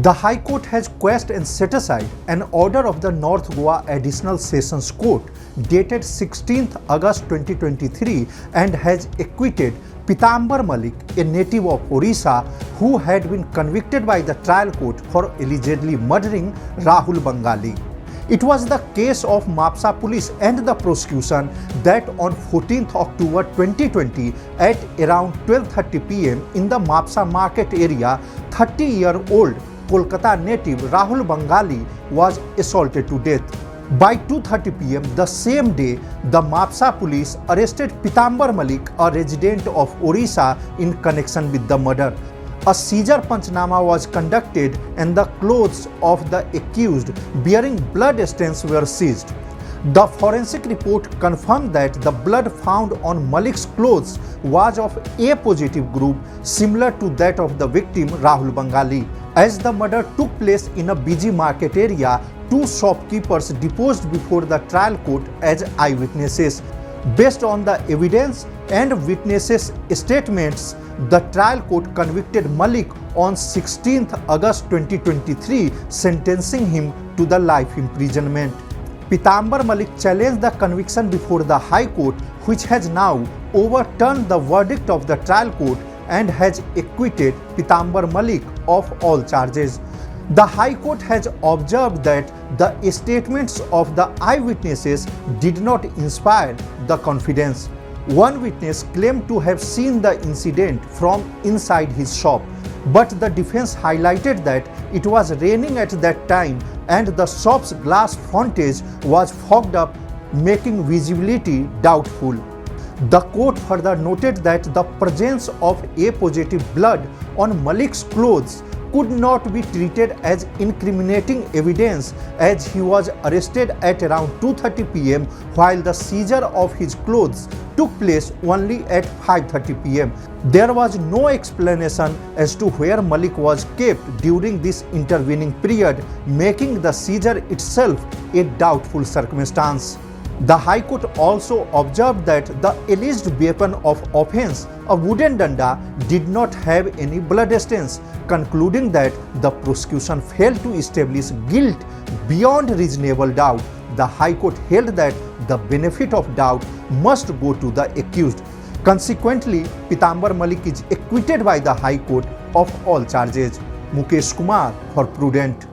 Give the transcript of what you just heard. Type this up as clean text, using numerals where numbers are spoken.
The High Court has quashed and set aside an order of the North Goa Additional Sessions Court dated 16th August 2023 and has acquitted Pitambar Malik, a native of Orrisa, who had been convicted by the trial court for allegedly murdering Rahul Bengali. It was the case of Mapusa police and the prosecution that on 14th October 2020 at around 12:30 pm in the Mapusa market area, 30-year-old Kolkata native Rahul Bengali was assaulted to death. By 2:30 pm the same day, the Mapusa police arrested Pitambar Malik, a resident of Orrisa, in connection with the murder. A seizure panchnama was conducted and the clothes of the accused bearing blood stains were seized. The forensic report confirmed that the blood found on Malik's clothes was of A positive group, similar to that of the victim Rahul Bengali. As the murder took place in a busy market area, two shopkeepers deposed before the trial court as eyewitnesses. Based on the evidence and witnesses' statements, the trial court convicted Malik on 16th August 2023, sentencing him to the life imprisonment. Pitambar Malik challenged the conviction before the High Court, which has now overturned the verdict of the trial court and has acquitted Pitambar Malik of all charges. The High Court has observed that the statements of the eyewitnesses did not inspire the confidence. One witness claimed to have seen the incident from inside his shop, but the defense highlighted that it was raining at that time and the shop's glass frontage was fogged up, making visibility doubtful. The court further noted that the presence of A positive blood on Malik's clothes could not be treated as incriminating evidence, as he was arrested at around 2:30 pm while the seizure of his clothes took place only at 5:30 pm. There was no explanation as to where Malik was kept during this intervening period, making the seizure itself a doubtful circumstance. The High Court also observed that the alleged weapon of offense, a wooden danda, did not have any blood stains, concluding that the prosecution failed to establish guilt beyond reasonable doubt. The High Court held that the benefit of doubt must go to the accused. Consequently, Pitambar Malik is acquitted by the High Court of all charges. Mukesh Kumar for Prudent.